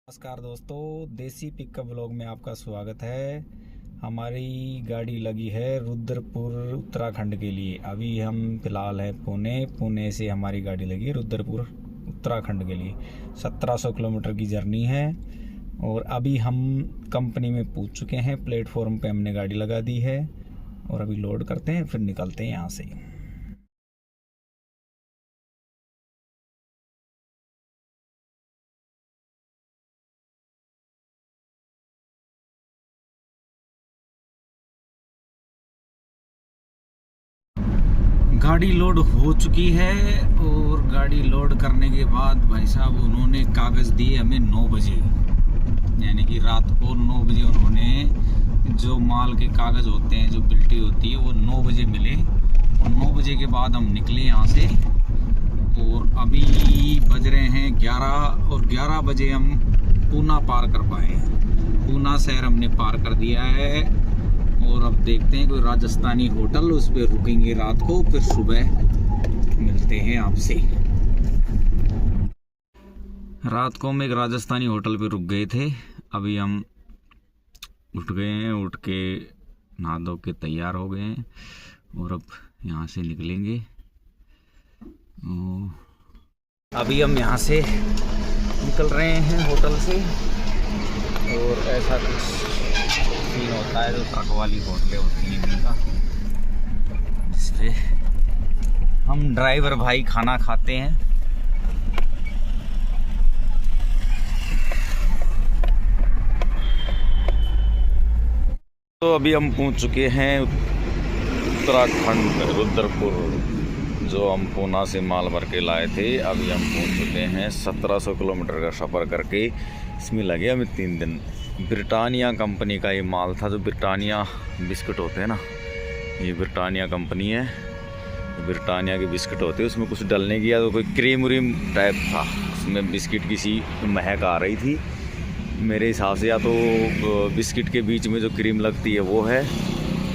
नमस्कार दोस्तों, देसी पिकअप ब्लॉग में आपका स्वागत है। हमारी गाड़ी लगी है रुद्रपुर उत्तराखंड के लिए। अभी हम फिलहाल हैं पुणे से हमारी गाड़ी लगी है रुद्रपुर उत्तराखंड के लिए। 1700 किलोमीटर की जर्नी है और अभी हम कंपनी में पहुंच चुके हैं। प्लेटफॉर्म पे हमने गाड़ी लगा दी है और अभी लोड करते हैं, फिर निकलते हैं यहाँ से। गाड़ी लोड हो चुकी है और गाड़ी लोड करने के बाद भाई साहब उन्होंने कागज़ दिए हमें 9 बजे, यानी कि रात को 9 बजे उन्होंने जो माल के कागज़ होते हैं, जो बिल्टी होती है, वो 9 बजे मिले। और 9 बजे के बाद हम निकले यहाँ से और अभी बज रहे हैं 11 और 11 बजे हम पूना पार कर पाए हैं। पूना शहर हमने पार कर दिया है और अब देखते हैं कोई राजस्थानी होटल, उस पर रुकेंगे रात को, फिर सुबह मिलते हैं आपसे। रात को हम एक राजस्थानी होटल पे रुक गए थे। अभी हम उठ गए हैं, उठ के नहा धो के तैयार हो गए हैं और अब यहाँ से निकलेंगे। अभी हम यहाँ से निकल रहे हैं होटल से और ऐसा कुछ सीन होता है जो ट्रक वाली होटलें होती हैं इनका, जिसपे हम ड्राइवर भाई खाना खाते हैं। तो अभी हम पहुंच चुके हैं उत्तराखंड रुद्रपुर, जो हम पूना से माल भर के लाए थे। अभी हम पहुंच चुके हैं। 1700 किलोमीटर का सफ़र करके इसमें लगे हमें 3 दिन। ब्रिटानिया कंपनी का ये माल था, जो ब्रिटानिया बिस्किट होते हैं ना, ये ब्रिटानिया कंपनी है। ब्रिटानिया के बिस्किट होते हैं, उसमें कुछ डलने की या तो कोई क्रीम व्रीम टाइप था, उसमें बिस्किट की सी महक आ रही थी मेरे हिसाब से। या तो बिस्किट के बीच में जो क्रीम लगती है वो है,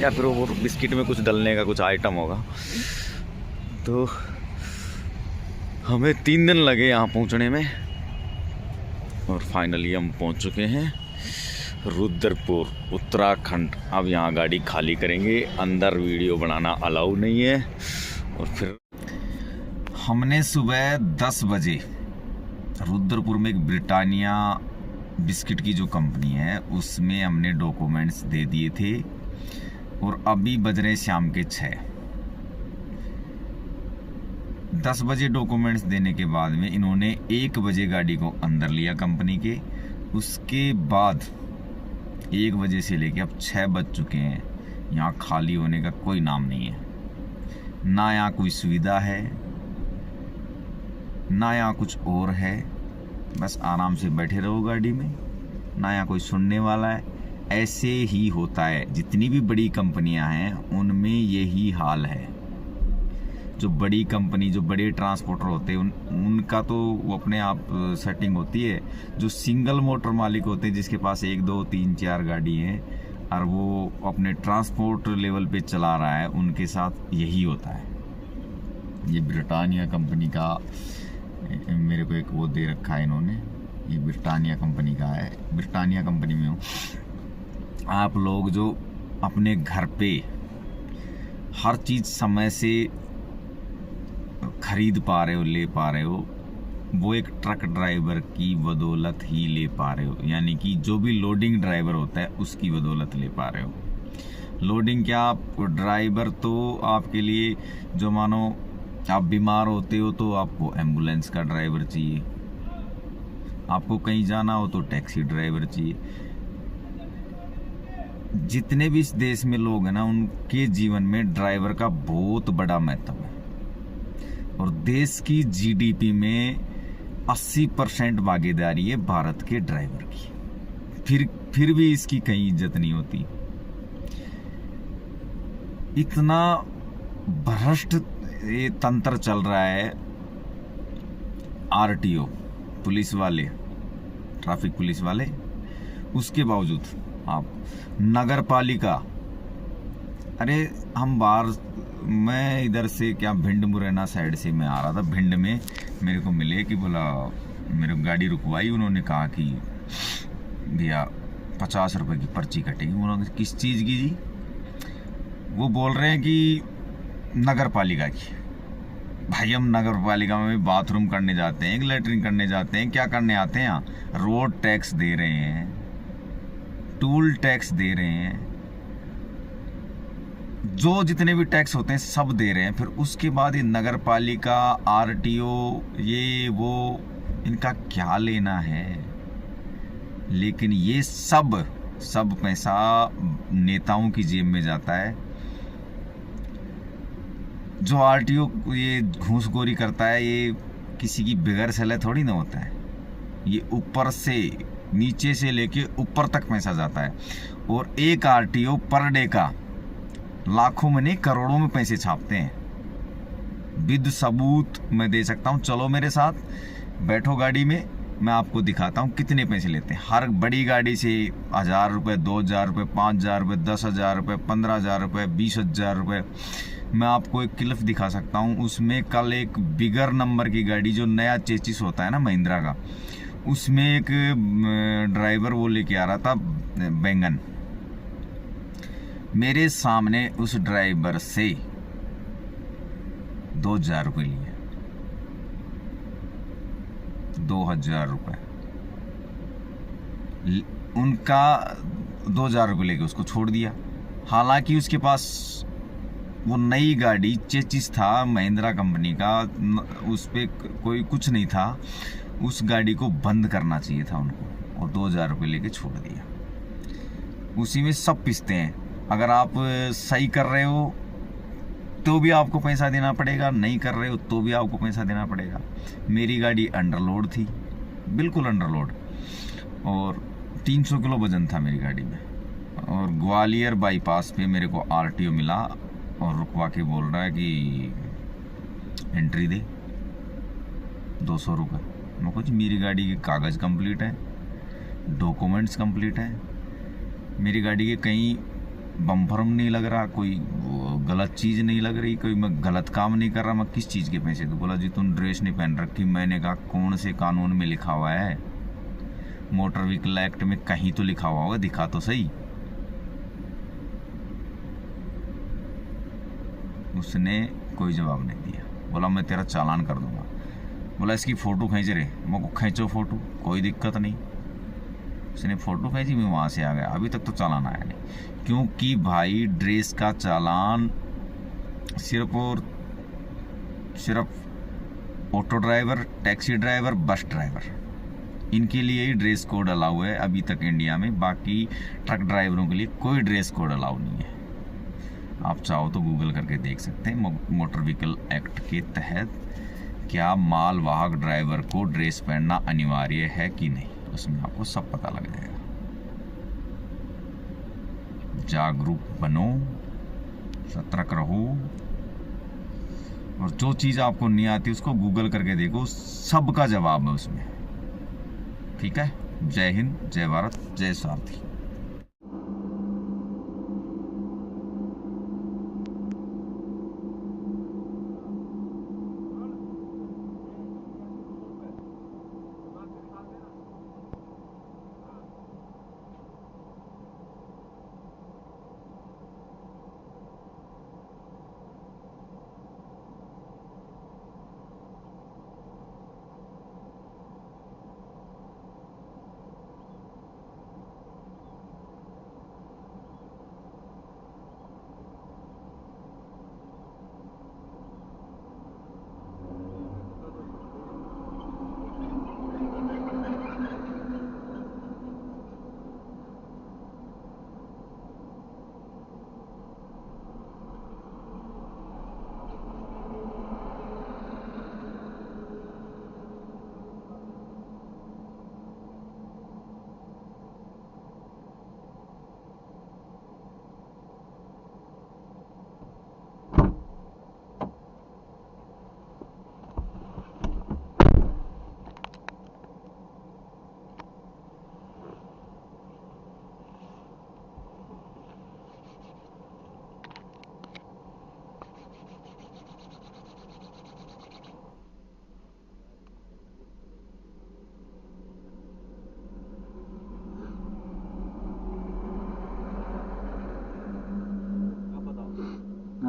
या फिर वो बिस्किट में कुछ डलने का कुछ आइटम होगा। तो हमें 3 दिन लगे यहाँ पहुँचने में और फाइनली हम पहुँच चुके हैं रुद्रपुर उत्तराखंड। अब यहाँ गाड़ी खाली करेंगे, अंदर वीडियो बनाना अलाउ नहीं है। और फिर हमने सुबह 10 बजे रुद्रपुर में एक ब्रिटानिया बिस्किट की जो कंपनी है उसमें हमने डॉक्यूमेंट्स दे दिए थे और अभी बज रहे शाम के 6। 10 बजे डॉक्यूमेंट्स देने के बाद में इन्होंने 1 बजे गाड़ी को अंदर लिया कंपनी के। उसके बाद 1 बजे से लेके अब 6 बज चुके हैं, यहाँ खाली होने का कोई नाम नहीं है। ना यहाँ कोई सुविधा है, ना यहाँ कुछ और है। बस आराम से बैठे रहो गाड़ी में, ना यहाँ कोई सुनने वाला है। ऐसे ही होता है, जितनी भी बड़ी कंपनियां हैं उनमें यही हाल है। जो बड़ी कंपनी, जो बड़े ट्रांसपोर्टर होते हैं उनका तो वो अपने आप सेटिंग होती है। जो सिंगल मोटर मालिक होते हैं, जिसके पास 1 2 3 4 गाड़ी हैं और वो अपने ट्रांसपोर्ट लेवल पे चला रहा है, उनके साथ यही होता है। ये ब्रिटानिया कंपनी का मेरे को एक वो दे रखा है इन्होंने, ये ब्रिटानिया कंपनी का है। ब्रिटानिया कंपनी में हो आप लोग जो अपने घर पे हर चीज़ समय से खरीद पा रहे हो, ले पा रहे हो, वो एक ट्रक ड्राइवर की बदौलत ही ले पा रहे हो। यानी कि जो भी लोडिंग ड्राइवर होता है उसकी बदौलत ले पा रहे हो। लोडिंग क्या, आप ड्राइवर तो आपके लिए, जो मानो आप बीमार होते हो तो आपको एम्बुलेंस का ड्राइवर चाहिए, आपको कहीं जाना हो तो टैक्सी ड्राइवर चाहिए। जितने भी इस देश में लोग हैं ना, उनके जीवन में ड्राइवर का बहुत बड़ा महत्व है। और देश की जीडीपी में 80% भागीदारी है भारत के ड्राइवर की। फिर भी इसकी कहीं इज्जत नहीं होती। इतना भ्रष्ट ये तंत्र चल रहा है। आरटीओ पुलिस वाले, ट्रैफिक पुलिस वाले, उसके बावजूद आप नगर पालिका, अरे हम बाहर, मैं इधर से क्या भिंड मुरैना साइड से मैं आ रहा था। भिंड में मेरे को मिले कि बोला, मेरे गाड़ी रुकवाई, उन्होंने कहा कि भैया 50 रुपए की पर्ची कटेगी। उन्होंने किस चीज़ की जी? वो बोल रहे हैं कि नगर पालिका की। भाई हम नगर पालिका में भी बाथरूम करने जाते हैं, लेटरिन करने जाते हैं, क्या करने आते हैं यहाँ? रोड टैक्स दे रहे हैं, टूल टैक्स दे रहे हैं, जो जितने भी टैक्स होते हैं सब दे रहे हैं। फिर उसके बाद ये नगर पालिका, आरटीओ, ये वो, इनका क्या लेना है? लेकिन ये सब पैसा नेताओं की जेब में जाता है। जो आरटीओ ये घूसखोरी करता है, ये किसी की बगैर सलाह थोड़ी ना होता है। ये ऊपर से, नीचे से लेके ऊपर तक पैसा जाता है। और एक आरटीओ पर डे का लाखों में नहीं करोड़ों में पैसे छापते हैं। विद सबूत मैं दे सकता हूँ, चलो मेरे साथ, बैठो गाड़ी में, मैं आपको दिखाता हूँ कितने पैसे लेते हैं। हर बड़ी गाड़ी से 1000 रुपये, 2000 रुपये, 5000 रुपये, 10,000 रुपये, 15,000 रुपये, 20,000 रुपये। मैं आपको एक क्लिप दिखा सकता हूँ। उसमें कल एक बिगर नंबर की गाड़ी, जो नया चेचिस होता है ना महिंद्रा का, उसमें एक ड्राइवर वो लेके आ रहा था बैंगन। मेरे सामने उस ड्राइवर से 2000 रुपये लिए, 2000 रुपये उनका, 2000 रुपये लेके उसको छोड़ दिया। हालांकि उसके पास वो नई गाड़ी चेचिस था महिंद्रा कंपनी का, उस पर कोई कुछ नहीं था। उस गाड़ी को बंद करना चाहिए था उनको, और 2000 रुपये लेके छोड़ दिया। उसी में सब पिसते हैं। अगर आप सही कर रहे हो तो भी आपको पैसा देना पड़ेगा, नहीं कर रहे हो तो भी आपको पैसा देना पड़ेगा। मेरी गाड़ी अंडरलोड थी, बिल्कुल अंडरलोड, और 300 किलो वजन था मेरी गाड़ी में। और ग्वालियर बाईपास पे मेरे को आरटीओ मिला और रुकवा के बोल रहा है कि एंट्री दे, 200 रुपये। मैं कुछ, मेरी गाड़ी के कागज़ कंप्लीट है, डॉक्यूमेंट्स कंप्लीट है, मेरी गाड़ी के कहीं बम्पर नहीं लग रहा, कोई गलत चीज़ नहीं लग रही, कोई मैं गलत काम नहीं कर रहा, मैं किस चीज़ के पैसे दूँ? बोला जी तुम ड्रेस नहीं पहन रखी। मैंने कहा कौन से कानून में लिखा हुआ है? मोटर व्हीकल एक्ट में कहीं तो लिखा हुआ होगा, दिखा तो सही। उसने कोई जवाब नहीं दिया। बोला मैं तेरा चालान कर दूंगा। बोला इसकी फ़ोटो खींच रहे, मैं को खींचो फ़ोटो, कोई दिक्कत नहीं। उसने फ़ोटो खींची, मैं वहाँ से आ गया। अभी तक तो चालान आया नहीं, क्योंकि भाई ड्रेस का चालान सिर्फ और सिर्फ auto driver, taxi driver, bus driver, इनके लिए ही ड्रेस कोड अलाउ है अभी तक इंडिया में। बाकी ट्रक ड्राइवरों के लिए कोई ड्रेस कोड अलाउ नहीं है। आप चाहो तो गूगल करके देख सकते हैं मोटर व्हीकल एक्ट के तहत क्या मालवाहक ड्राइवर को ड्रेस पहनना अनिवार्य है कि नहीं, उसमें आपको सब पता लग जाएगा। जागरूक बनो, सतर्क रहो, और जो चीज़ आपको नहीं आती उसको गूगल करके देखो, सबका जवाब है उसमें। ठीक है। जय हिंद, जय भारत, जय सारथी।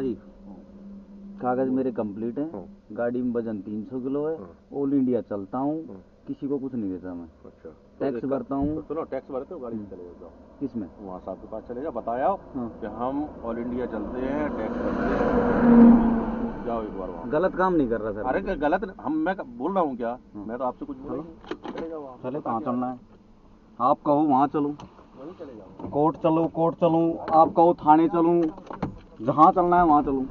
जी, कागज मेरे कंप्लीट हैं, गाड़ी में वजन 300 किलो है, ऑल इंडिया चलता हूँ, किसी को कुछ नहीं देता मैं। अच्छा, टैक्स भरता हूँ। सुनो, टैक्स भरते हो, गाड़ी में चले जाओ। किसमें? वहाँ साहब के पास चले जाओ, बताया हाँ। कि हम ऑल इंडिया चलते हैं, टैक्स भरते हैं, जाओ एक बार वहाँ। गलत काम नहीं कर रहा सर। अरे गलत मैं बोल रहा हूँ क्या? मैं तो आपसे कुछ बोला नहीं। चले जाओ वहाँ। चले, कहाँ चलना है? आप कहो वहाँ चलूँ, वहीं चले जाओ। कोर्ट चलूँ, आप कहो थाने चलूँ, जहाँ चलना है वहाँ चलूँ।